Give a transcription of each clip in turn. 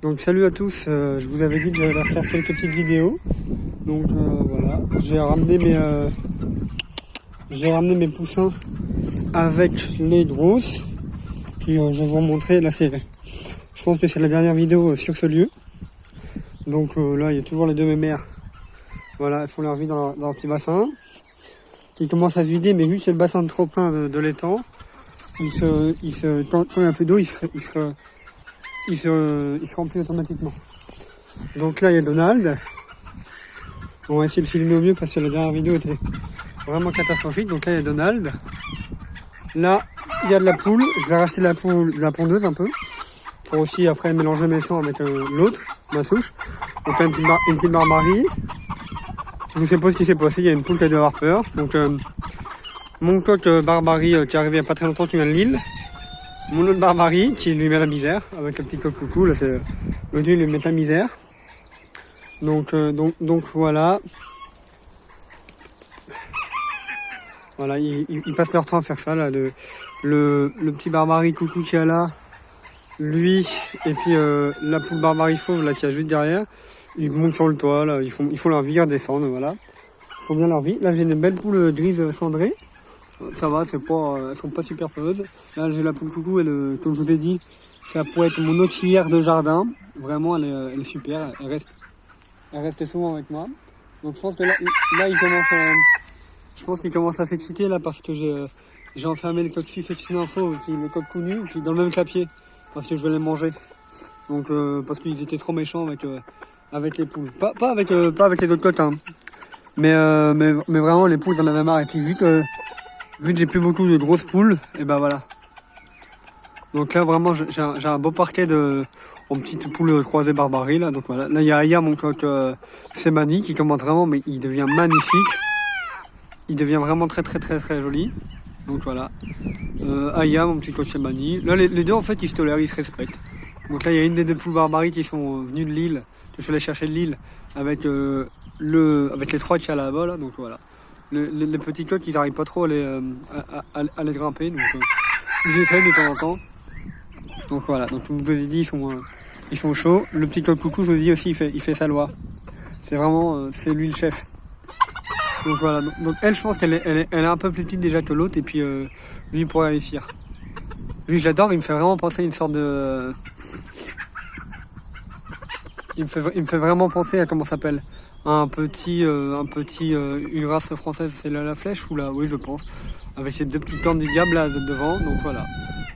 Donc salut à tous, je vous avais dit que j'allais leur faire quelques petites vidéos. Donc voilà, j'ai ramené mes poussins avec les grosses. Puis je vais vous montrer, là je pense que c'est la dernière vidéo sur ce lieu. Donc là il y a toujours les deux mémères. Voilà, elles font leur vie dans leur petit bassin. Qui commence à se vider, mais vu que c'est le bassin de trop plein de l'étang, quand il y a un peu d'eau, il se remplit automatiquement. Donc là il y a Donald. On va essayer de filmer au mieux parce que la dernière vidéo était vraiment catastrophique. Donc là il y a Donald. Là il y a de la poule. Je vais racheter la pondeuse un peu. Pour aussi après mélanger mes sangs avec l'autre, ma souche. Donc là une petite barbarie. Je ne sais pas ce qui s'est passé, il y a une poule qui a dû avoir peur. Donc mon coq barbarie qui est arrivé il n'y a pas très longtemps qui vient de Lille. Mon autre barbarie qui lui met la misère avec le petit coq coucou, là c'est le dieu lui met la misère. Donc voilà. Voilà, ils passent leur temps à faire ça là, le petit barbarie coucou qui est là, lui et puis la poule barbarie fauve là qui est juste derrière. Ils montent sur le toit là, ils font leur vie, ils redescendent, voilà. Ils font bien leur vie. Là j'ai une belle poule grise cendrée. Ça va, elles sont pas super peureuses. Là j'ai la poule coucou, comme je vous ai dit, ça pourrait être mon auxiliaire de jardin. Vraiment elle est super, elle reste souvent avec moi. Donc je pense que là je pense qu'il commence à s'exciter là parce que j'ai enfermé le coq fécinin fauve et puis le coq cou nu, puis dans le même clapier, parce que je vais les manger. Donc parce qu'ils étaient trop méchants avec les poules. Pas avec les autres coqs, hein. Mais vraiment les poules j'en avais marre. Et puis vu que j'ai plus beaucoup de grosses poules, et ben voilà. Donc là vraiment j'ai un beau parquet en petites poules croisées barbarie là. Donc voilà. Là il y a Aya, mon coq Semani, qui commence vraiment, mais il devient magnifique. Il devient vraiment très joli. Donc voilà. Aya, mon petit coq Semani. Là les deux en fait ils se tolèrent, ils se respectent. Donc là il y a une des deux poules barbarie qui sont venues de Lille, que je suis allé chercher de Lille avec les trois qu'il y a là-bas là. Donc voilà. Les petits coqs ils n'arrivent pas trop à les grimper, donc ils essayent de temps en temps. Donc voilà, donc comme je vous ai dit, ils sont chauds. Le petit coq coucou, je vous ai dit aussi, il fait sa loi. C'est vraiment, c'est lui le chef. Donc voilà, donc elle, je pense qu'elle est un peu plus petite déjà que l'autre, et puis lui il pourrait réussir. Lui je l'adore, il me fait vraiment penser à une sorte de... Il me fait vraiment penser à, comment ça s'appelle, une race française, c'est la flèche ou là, oui je pense. Avec ces deux petites cornes du diable là devant, donc voilà.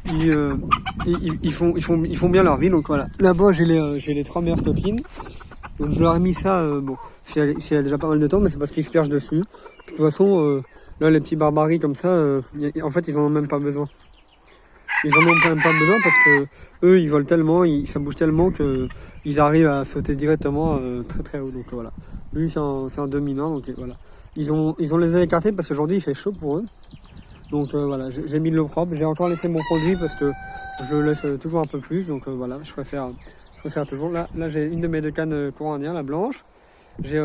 Ils font bien leur vie, donc voilà. Là-bas j'ai les trois meilleures copines. Donc je leur ai mis ça, bon, si elle a déjà pas mal de temps, mais c'est parce qu'ils se perchent dessus. De toute façon, là les petits barbaries comme ça, en fait ils en ont même pas besoin. Ils en ont quand même pas besoin parce que eux ils volent tellement, ça bouge tellement que ils arrivent à sauter directement très haut. Donc voilà. Lui c'est un dominant, donc voilà. Ils ont les ailes écartées parce qu'aujourd'hui il fait chaud pour eux. Donc voilà, j'ai mis de l'eau propre, j'ai encore laissé mon produit parce que je le laisse toujours un peu plus. Donc voilà, je préfère toujours. Là j'ai une de mes deux cannes courant indien, la blanche. J'ai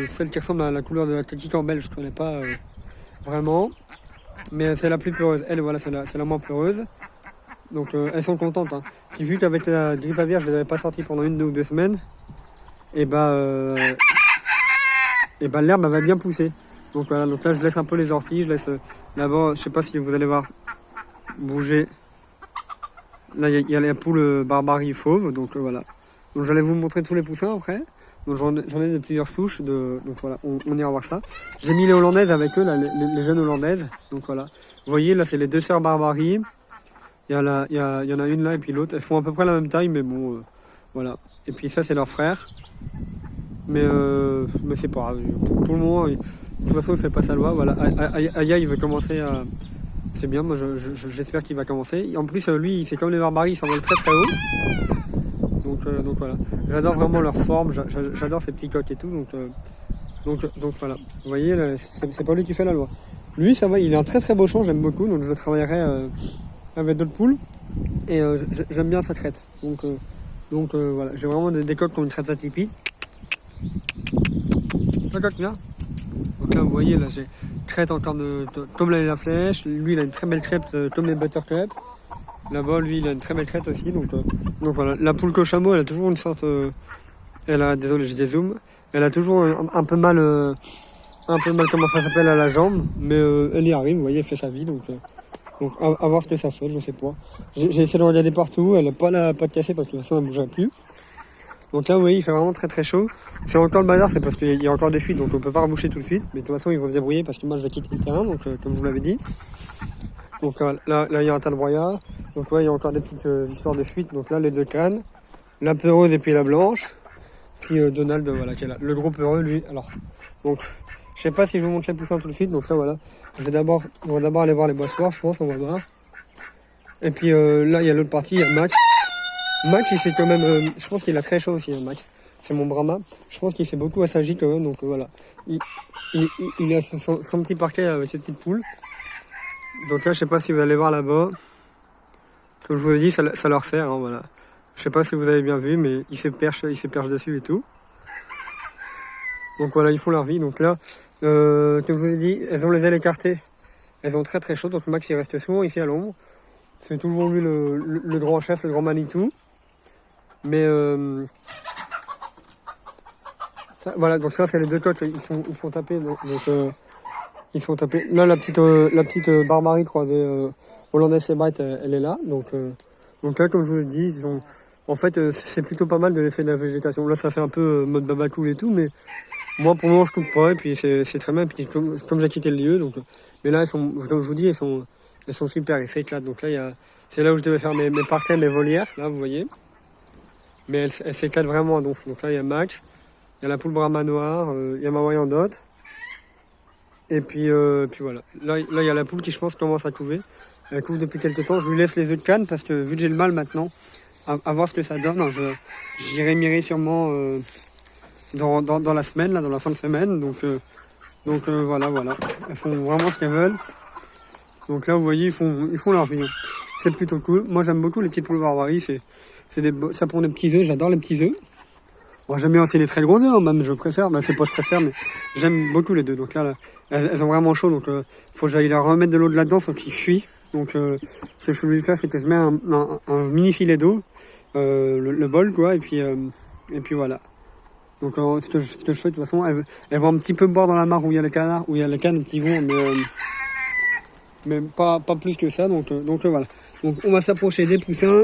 celle qui ressemble à la couleur de la coquille en belge, je connais pas vraiment. Mais c'est la plus peureuse. Elle, voilà, c'est la moins peureuse. Donc elles sont contentes. Hein. Puis vu qu'avec la grippe aviaire, je les avais pas sorties pendant 1 ou 2 semaines, et l'herbe elle va bien pousser. Donc voilà, donc là je laisse un peu les orties, je laisse là-bas, je sais pas si vous allez voir bouger. Là il y a la poule barbarie fauve, donc voilà. Donc j'allais vous montrer tous les poussins après. Donc j'en ai de plusieurs souches, donc voilà, on ira voir ça. J'ai mis les hollandaises avec eux, là, les jeunes hollandaises. Donc voilà. Vous voyez là c'est les deux sœurs barbarie. Il y en a une là et puis l'autre. Elles font à peu près la même taille, mais bon voilà. Et puis ça c'est leur frère. Mais c'est pas grave. Pour le moment, de toute façon il fait pas sa loi. Voilà. Aya il veut commencer à. C'est bien, moi j'espère qu'il va commencer. En plus lui c'est comme les barbaries, il s'envole très haut. Donc voilà, j'adore vraiment leur forme, j'adore ces petits coqs et tout, donc voilà. Vous voyez, c'est pas lui qui fait la loi. Lui, ça va, il a un très beau champ, j'aime beaucoup, donc je le travaillerai avec d'autres poules, et j'aime bien sa crête. Donc voilà, j'ai vraiment des coqs qui ont une crête atypique. Un coq bien. Donc là, vous voyez, là j'ai crête encore comme la flèche, lui il a une très belle crête comme les buttercup. Là-bas, lui, il a une très belle crête aussi. Donc voilà. La poule cochamot, elle a toujours une sorte... désolé, j'ai des zooms. Elle a toujours un peu mal... comment ça s'appelle, à la jambe. Mais elle y arrive, vous voyez, elle fait sa vie. Donc à voir ce que ça fait, je sais pas. J'ai essayé de regarder partout. Elle n'a pas la patte cassée parce que de toute façon, elle ne bougeait plus. Donc là, vous voyez, il fait vraiment très très chaud. C'est encore le bazar, c'est parce qu'il y a encore des fuites, donc on peut pas reboucher tout de suite. Mais de toute façon, ils vont se débrouiller parce que moi, je vais quitter le terrain, donc comme je vous l'avais dit. Donc là, il y a un tas de broyats. Donc ouais, il y a encore des petites histoires de fuite. Donc là, les deux cannes, la peureuse et puis la blanche. Puis Donald, voilà, qui est là. Le gros peureux, lui, alors. Donc, je sais pas si je vous montre les poussins tout de suite. Donc là, voilà. On va d'abord aller voir les bois sports, je pense, on va voir. Et puis là, il y a l'autre partie, il y a Max. Max, il s'est quand même, je pense qu'il a très chaud aussi, hein, Max. C'est mon Brahma. Je pense qu'il s'est beaucoup assagi quand même, donc voilà. Il a son petit parquet avec ses petites poules. Donc là, je sais pas si vous allez voir là-bas. Comme je vous ai dit, ça leur sert, hein, voilà. Je sais pas si vous avez bien vu, mais il se perche dessus et tout. Donc voilà, ils font leur vie. Donc là, comme je vous ai dit, elles ont les ailes écartées. Elles ont très très chaud, donc Max il reste souvent ici à l'ombre. C'est toujours lui le grand chef, le grand Manitou. Mais voilà, donc ça c'est les deux coqs, ils sont tapés. Donc ils sont tapés. Là la petite Barbarie croisée hollandaise et Bright, elle est là. Donc là, comme je vous l'ai dit, en fait c'est plutôt pas mal de laisser de la végétation. Là ça fait un peu mode babacool et tout, mais moi pour le moment je touche pas et puis c'est très bien. Et puis comme j'ai quitté le lieu, donc mais là elles sont, comme je vous dis, elles sont super, elles s'éclatent. Donc là c'est là où je devais faire mes parquets, mes volières, là vous voyez. Mais elle s'éclate vraiment. Donc là il y a Max, il y a la poule Brahma noire, il y a ma Wyandotte. Et puis voilà. Là il y a la poule qui je pense commence à couver. Elle couve depuis quelques temps. Je lui laisse les œufs de canne parce que vu que j'ai le mal maintenant, à voir ce que ça donne. J'irai mirer sûrement dans la semaine, là, dans la fin de semaine. Donc voilà. Elles font vraiment ce qu'elles veulent. Donc là vous voyez, ils font leur vie. C'est plutôt cool. Moi j'aime beaucoup les petites poules Barbarie. Ça pond des petits œufs, j'adore les petits œufs. Moi j'aime bien aussi les très gros œufs, hein, même je préfère, c'est pas je préfère, mais j'aime beaucoup les deux. Donc là, elles ont vraiment chaud, donc faut que j'aille leur remettre de l'eau de là-dedans, faut qu'ils fuient. Donc ce que je voulais faire, c'est que je mets un mini filet d'eau, le bol quoi, et puis voilà. Donc ce que je fais de toute façon, elles vont un petit peu boire dans la mare où il y a les canards, où il y a les cannes qui vont, mais pas plus que ça, donc voilà. Donc on va s'approcher des poussins.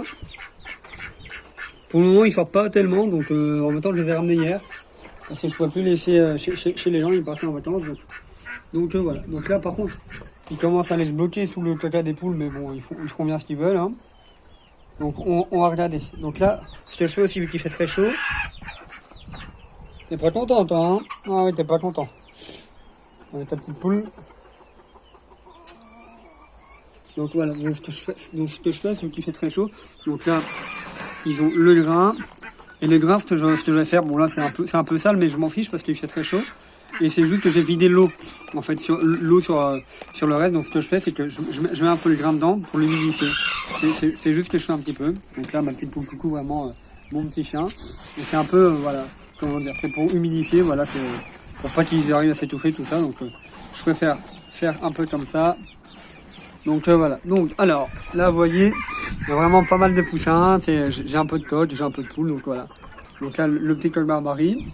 Pour le moment, ils sortent pas tellement, donc en même temps, je les ai ramenés hier. Parce que je ne pouvais plus laisser chez les gens, ils partaient en vacances. Donc voilà. Donc là, par contre, ils commencent à aller se bloquer sous le caca des poules, mais bon, ils feront bien ce qu'ils veulent. Hein. Donc on va regarder. Donc là, ce que je fais aussi, vu qu'il fait très chaud. T'es pas content, toi, hein? Ah oui, t'es pas content. Avec ta petite poule. Donc voilà, donc ce que je fais, c'est vu qu'il fait très chaud. Donc là, ils ont le grain. Et le grain, ce que je vais faire, bon là c'est un peu sale, mais je m'en fiche parce qu'il fait très chaud. Et c'est juste que j'ai vidé l'eau, en fait, sur le reste. Donc ce que je fais, c'est que je mets un peu le grain dedans pour l'humidifier. C'est juste que je fais un petit peu. Donc là, ma petite poule coucou, vraiment mon petit chien. Et c'est un peu, voilà, comment dire, c'est pour humidifier, voilà, c'est pour pas qu'ils arrivent à s'étouffer, tout ça. Donc je préfère faire un peu comme ça. Donc voilà. Donc alors, là vous voyez, il y a vraiment pas mal de poussins. J'ai un peu de coq, j'ai un peu de poule, donc voilà. Donc là, le petit coq Barbarie.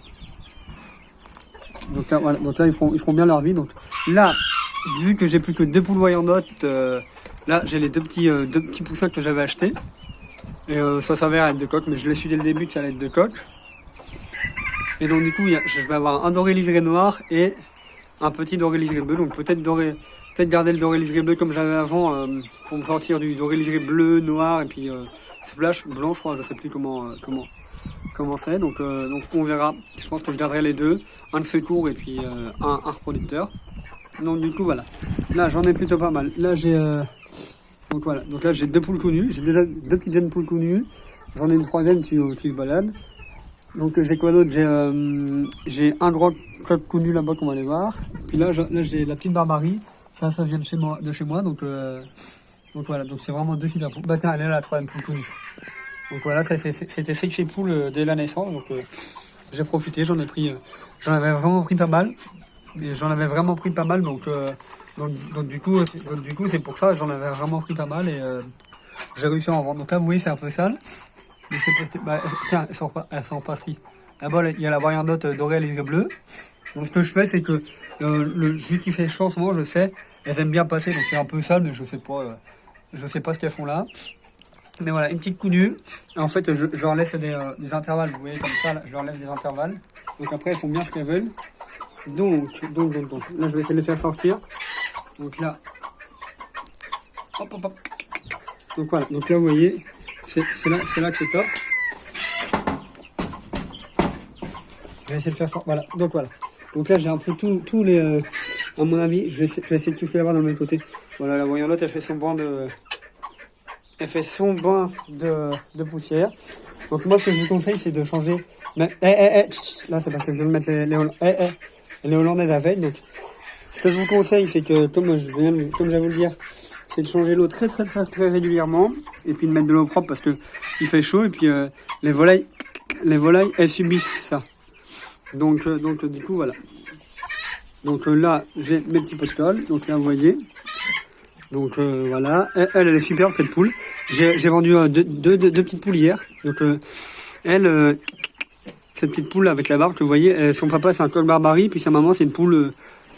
Donc là, voilà. Donc là, ils feront bien leur vie. Donc là, vu que j'ai plus que 2 poules Wyandotte, là j'ai les deux petits poussins que j'avais achetés. Et ça s'avère être de coq, mais je l'ai su dès le début que ça allait être de coq. Et donc du coup, je vais avoir un doré livré noir et un petit doré livré bleu. Donc peut-être garder le doré livré bleu comme j'avais avant pour me sortir du doré livré bleu, noir et puis splash blanc, je crois, je sais plus comment c'est. Donc on verra. Je pense que je garderai les deux, un de secours et puis un reproducteur. Donc du coup voilà. Là j'en ai plutôt pas mal. Là j'ai donc voilà. Donc là j'ai 2 poules connues. J'ai déjà 2 petites jeunes poules connues. J'en ai une troisième qui se balade. Donc j'ai quoi d'autre? J'ai un gros coq connu là-bas qu'on va aller voir. Puis là j'ai la petite Barbarie. Ça vient de chez moi, donc voilà, donc c'est vraiment 2 super poules. Bah tiens, elle est là, la troisième poule connue. Donc voilà, c'était sec chez poule dès la naissance, donc j'ai profité, j'en avais vraiment pris pas mal. Donc du coup c'est pour ça, j'en avais vraiment pris pas mal et j'ai réussi à en vendre. Donc là, vous voyez, c'est un peu sale. Mais c'est parce que, bah, tiens, elles sont parties. Là-bas, il y a la Wyandotte dorée, les yeux bleus. Donc ce que je fais, c'est que le jus qui fait chaud en ce moment, je sais, elles aiment bien passer. Donc c'est un peu sale, mais je sais pas ce qu'elles font là. Mais voilà, une petite coudue. En fait, je leur laisse des intervalles. Vous voyez, comme ça, là, je leur laisse des intervalles. Donc après, elles font bien ce qu'elles veulent. Donc. Là, je vais essayer de les faire sortir. Donc là. Hop, hop, hop. Donc voilà. Donc là, vous voyez, c'est là que c'est top. Je vais essayer de faire sortir. Voilà. Donc voilà. Donc là, j'ai un peu tous les... à mon avis, je vais essayer de tous les avoir dans le même côté. Voilà, la Wyandotte, elle fait son banc de... Elle fait son bain de poussière. Donc moi, ce que je vous conseille, c'est de changer... Mais, là, c'est parce que je viens de mettre les Hollandaises à veille. Donc, ce que je vous conseille, c'est que, comme je viens de vous le dire, c'est de changer l'eau très régulièrement. Et puis de mettre de l'eau propre parce que il fait chaud. Et puis, les volailles, elles subissent ça. Donc du coup, voilà. Donc là, j'ai mes petits pots de colle. Donc là, vous voyez. Donc voilà, elle est superbe cette poule. J'ai vendu deux petites poules hier. Donc cette petite poule avec la barbe que vous voyez, son papa c'est un coq barbarie, puis sa maman c'est une poule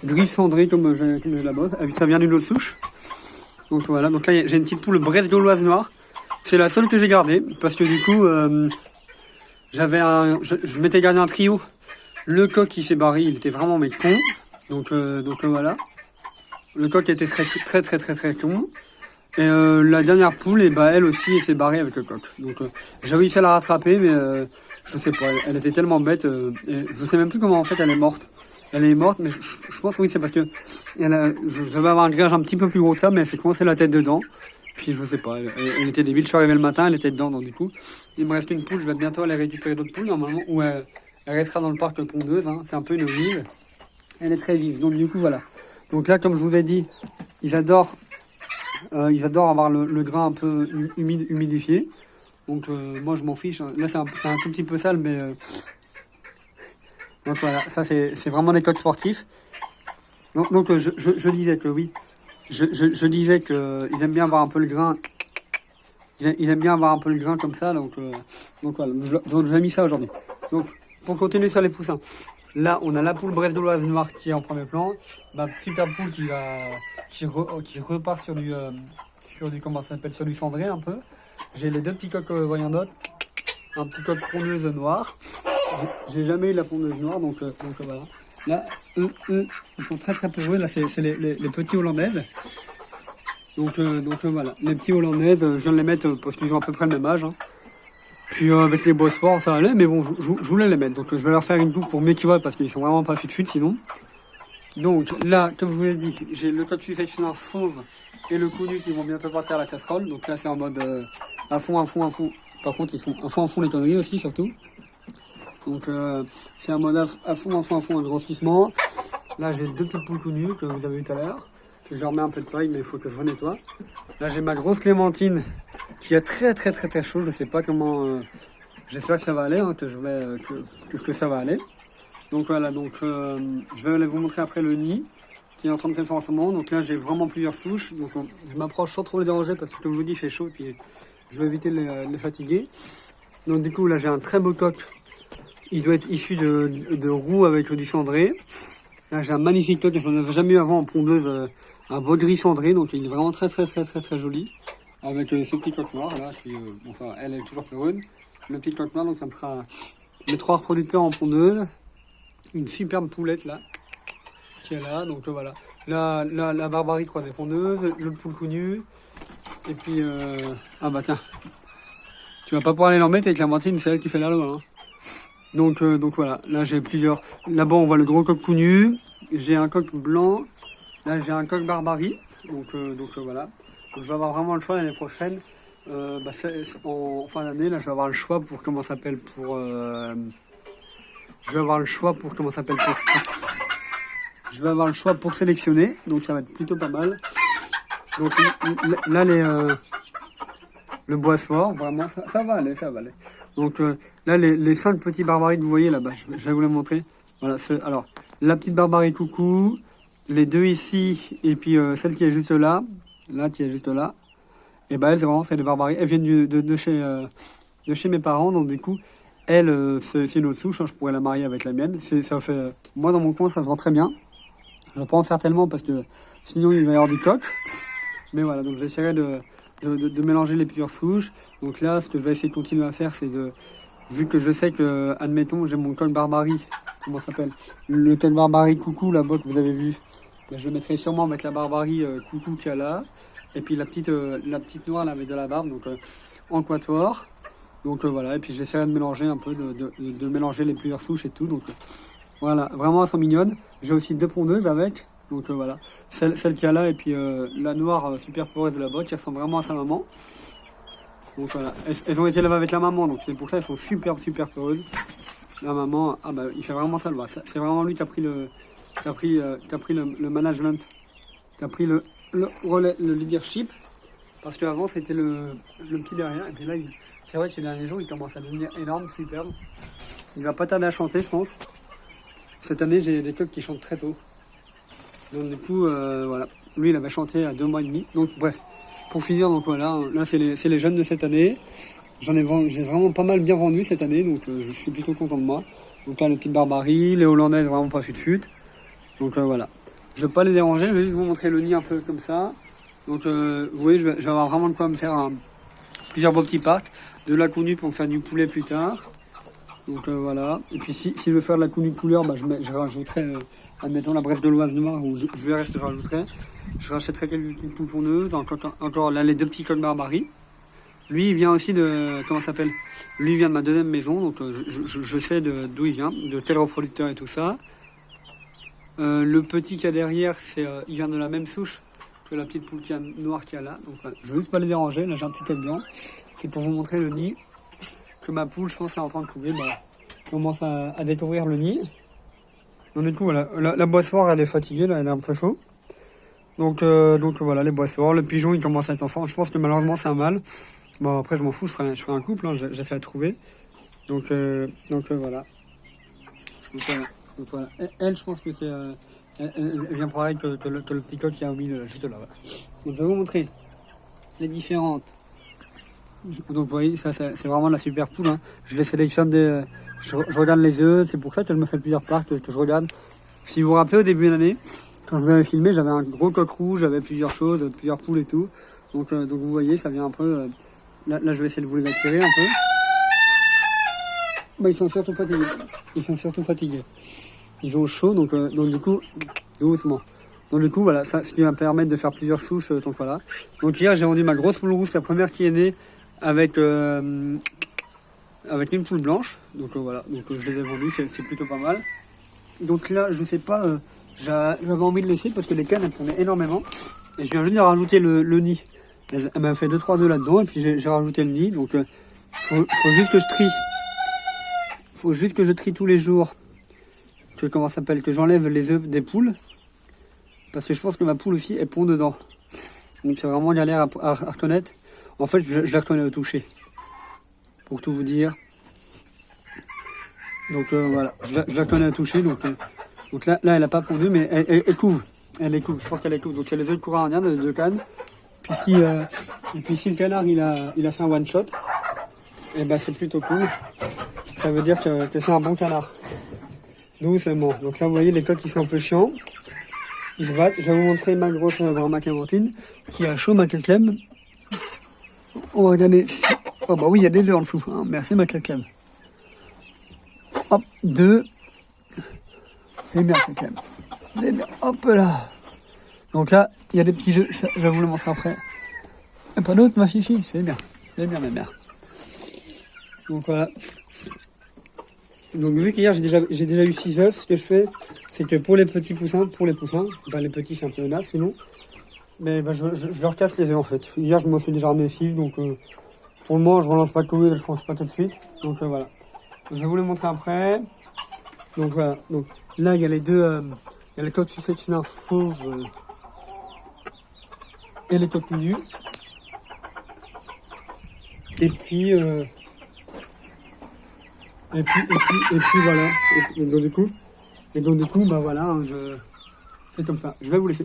grise cendrée comme je la bosse. Ça vient d'une autre souche. Donc voilà, donc là j'ai une petite poule bresse gauloise noire. C'est la seule que j'ai gardée parce que du coup je m'étais gardé un trio. Le coq qui s'est barré, il était vraiment mais con. Donc voilà. Le coq était très con. Et la dernière poule, et bah elle aussi, elle s'est barrée avec le coq. Donc j'ai réussi à la rattraper, mais je sais pas, elle était tellement bête. Et je sais même plus comment en fait elle est morte. Elle est morte, mais je pense que oui, c'est parce que je devais avoir un grillage un petit peu plus gros que ça, mais elle fait coincer la tête dedans. Puis je sais pas, elle était débile. Je suis arrivé le matin, elle était dedans, donc du coup, il me reste une poule. Je vais bientôt aller récupérer d'autres poules normalement, ou elle restera dans le parc pondeuse. Hein. C'est un peu une vive. Elle est très vive. Donc du coup voilà. Donc là, comme je vous ai dit, ils adorent avoir le grain un peu humidifié. Donc moi je m'en fiche. Là c'est un tout petit peu sale, mais donc voilà, ça c'est vraiment des coqs sportifs. Donc je disais que oui, je disais que ils aiment bien avoir un peu le grain. Ils aiment bien avoir un peu le grain comme ça. Donc voilà, donc j'ai mis ça aujourd'hui. Donc pour continuer sur les poussins. Là, on a la poule bresse gauloise noire qui est en premier plan. Ma super poule qui repart sur du comment ça s'appelle, sur du cendré un peu. J'ai les deux petits coqs Wyandotte, un petit coq pondeuse noire. J'ai jamais eu la pondeuse noire, donc voilà. Là, eux, ils sont très peureux. Là, c'est les petits hollandaises. Donc voilà, les petits hollandaises, je viens de les mettre parce qu'ils ont à peu près le même âge. Hein. Puis avec les beaux sports, ça allait, mais bon, je voulais les mettre. Donc je vais leur faire une coupe pour mieux qu'ils voient parce qu'ils sont vraiment pas fit sinon. Donc là, comme je vous l'ai dit, j'ai le coq suffectionnaire fauve et le connu qui vont bientôt partir à la casserole. Donc là, c'est en mode à fond. Par contre, ils sont à fond les conneries aussi, surtout. Donc c'est un mode à fond, un grossissement. Là, j'ai deux petites poules connues que vous avez vu tout à l'heure. Je leur mets un peu de paille, mais il faut que je renettoie. Là, j'ai ma grosse clémentine qui est très chaud. Je sais pas comment. J'espère que ça va aller, hein, que ça va aller. Donc voilà, je vais aller vous montrer après le nid qui est en train de se faire en ce moment. Donc là, j'ai vraiment plusieurs souches. Donc je m'approche sans trop les déranger parce que comme je vous dis, il fait chaud. Puis je vais éviter de les fatiguer. Donc du coup, là, j'ai un très beau coq. Il doit être issu de roux avec du cendré. Là, j'ai un magnifique coq que je n'en avais jamais eu avant en pondeuse. Un beau gris cendré, donc il est vraiment très joli. Avec ce petit coq noir, là, elle est toujours peureuse. Le petit coq noir, donc ça me fera mes 3 reproducteurs en pondeuse. Une superbe poulette là, qui est là, donc voilà. Là, la barbarie 3 des pondeuses, le poule connu. Et puis, ah bah tiens, tu vas pas pouvoir aller l'embêter avec la Martine, c'est elle qui fait la loi. Hein. Donc voilà, là j'ai plusieurs. Là-bas on voit le gros coq connu. J'ai un coq blanc. Là, j'ai un coq barbarie, donc voilà. Donc, je vais avoir vraiment le choix l'année prochaine. En fin d'année, là, je vais avoir le choix pour comment ça s'appelle pour sélectionner, donc ça va être plutôt pas mal. Donc là, le bois fort, vraiment, ça va aller. Donc là, les 5 petits barbaries que vous voyez là-bas, je vais vous les montrer. Voilà, alors, la petite barbarie coucou. Les deux ici, et puis celle qui est juste là, qui est juste là. Et bah elles, c'est des barbaries. Elles viennent de chez mes parents, donc du coup, elle, c'est une autre souche, hein, je pourrais la marier avec la mienne. Ça fait, moi dans mon coin, ça se vend très bien. Je ne vais pas en faire tellement parce que sinon il va y avoir du coq. Mais voilà, donc j'essaierai de mélanger les plusieurs souches. Donc là, ce que je vais essayer de continuer à faire, c'est vu que je sais que, admettons, j'ai mon coq barbarie, comment ça s'appelle, le coq barbarie coucou là-bas que vous avez vu, ben, je le mettrai sûrement avec la barbarie coucou qu'il y a là. Et puis la petite noire là avec de la barbe, donc en quatuor. Donc voilà, et puis j'essaierai de mélanger un peu, de mélanger les plusieurs souches et tout. Donc voilà, vraiment elles sont mignonnes. J'ai aussi 2 pondeuses avec. Donc voilà, celle qu'il y a là et puis la noire super peureuse de là-bas qui ressemble vraiment à sa maman. Donc voilà, elles ont été élevées avec la maman, donc c'est pour ça qu'elles sont super peureuses. La maman, ah bah il fait vraiment ça le bas. C'est vraiment lui qui a pris le management, qui a pris le relais, le leadership. Parce qu'avant c'était le petit derrière, et puis là c'est vrai que ces derniers jours il commence à devenir énorme, superbe. Il va pas tarder à chanter je pense. Cette année j'ai des coqs qui chantent très tôt. Donc du coup voilà, lui il avait chanté à 2 mois et demi. Donc bref, pour finir, donc voilà, là c'est les jeunes de cette année. J'ai vraiment pas mal bien vendu cette année, donc je suis plutôt content de moi. Donc là les petites barbaries, les hollandaises vraiment pas fut. Donc voilà. Je vais pas les déranger, je vais juste vous montrer le nid un peu comme ça. Donc vous voyez, je vais avoir vraiment de quoi me faire plusieurs beaux petits parcs. De la counue pour me faire du poulet plus tard. Donc voilà. Et puis si je veux faire de la counue de couleur, bah, je rajouterai, admettons la bresse de l'Oise noire, ou je verrai ce que je rajouterai. Je rachèterai quelques petites poules pondeuses, encore là les 2 petits coqs barbaries. Lui il vient aussi de, comment ça s'appelle, lui il vient de ma 2e maison, donc je sais d'où il vient, de quel reproducteur et tout ça. Le petit qu'il y a derrière, il vient de la même souche que la petite poule noire qu'il y a là. Donc voilà. Je vais juste pas les déranger, là j'ai un petit coq blanc. C'est pour vous montrer le nid que ma poule, je pense, est en train de couver. Bah, commence à découvrir le nid. Donc du coup voilà, la boissoire elle est fatiguée, là, elle est un peu chaud. Donc voilà, les boissoirs, le pigeon il commence à être enfant. Je pense que malheureusement c'est un mâle. Bon après je m'en fous, je ferai un couple, hein, j'essaie de trouver. Donc voilà. Donc voilà. Elle je pense que c'est elle vient pareil que le petit coq qui a au milieu juste là. Voilà. Donc je vais vous montrer les différentes. Donc vous voyez, ça c'est vraiment la super poule. Hein. Je les sélectionne, je regarde les œufs, c'est pour ça que je me fais plusieurs parcs que je regarde. Si vous vous rappelez au début de l'année, quand je vous avais filmé, j'avais un gros coq rouge, j'avais plusieurs choses, plusieurs poules et tout. Donc vous voyez, ça vient un peu. Là je vais essayer de vous les attirer un peu. Bah, ils sont surtout fatigués. Ils ont chaud, donc du coup, doucement. Donc du coup, voilà, ça, ce qui va me permettre de faire plusieurs souches. Donc voilà. Donc hier, j'ai vendu ma grosse poule rousse, la première qui est née, avec une poule blanche. Donc voilà, donc je les ai vendues, c'est plutôt pas mal. Donc là, je sais pas, j'avais envie de laisser parce que les cannes, elles prenaient énormément. Et je viens juste de rajouter le nid. Elle m'a fait 2-3 œufs là-dedans, et puis j'ai rajouté le nid. Donc faut juste que je trie. Faut juste que je trie tous les jours. Que j'enlève les œufs des poules. Parce que je pense que ma poule aussi, elle pond dedans. Donc c'est vraiment galère à reconnaître. En fait, je la reconnais au toucher. Pour tout vous dire. Donc voilà, je la reconnais au toucher. Donc là, elle n'a pas pondu, mais elle couve. Elle les couve, je pense qu'elle les couve. Donc c'est les œufs de courant indien de canne. Et puis si le canard il a fait un one shot, et ben c'est plutôt cool. Ça veut dire que c'est un bon canard. Doucement. Donc là vous voyez les coqs qui sont un peu chiants. Ils se battent. Je vais vous montrer ma grosse Brahma Clémentine qui a chaud ma Clem. On va regarder. Oh bah oui, il y a des œufs en dessous. Hein. Merci ma Clem. Hop, 2. C'est bien Clem. C'est bien. Hop là. Donc là, il y a des petits jeux. Ça, je vais vous le montrer après. Et pas d'autre ma fifi. C'est bien. C'est bien ma mère. Donc voilà. Donc vu qu'hier j'ai déjà eu 6 œufs, ce que je fais, c'est que pour les poussins, bah les petits c'est un peu naze sinon, mais bah, je leur casse les œufs en fait. Hier je m'en suis déjà ramené 6, donc pour le moment je relance pas le couille, je pense pas tout de suite. Donc voilà. Donc, je vais vous les montrer après. Donc voilà. Donc là il y a les deux, il y a les coqs succinins fauves et les coqs nus. Et puis voilà. Et donc du coup, bah voilà, c'est comme ça. Je vais vous laisser.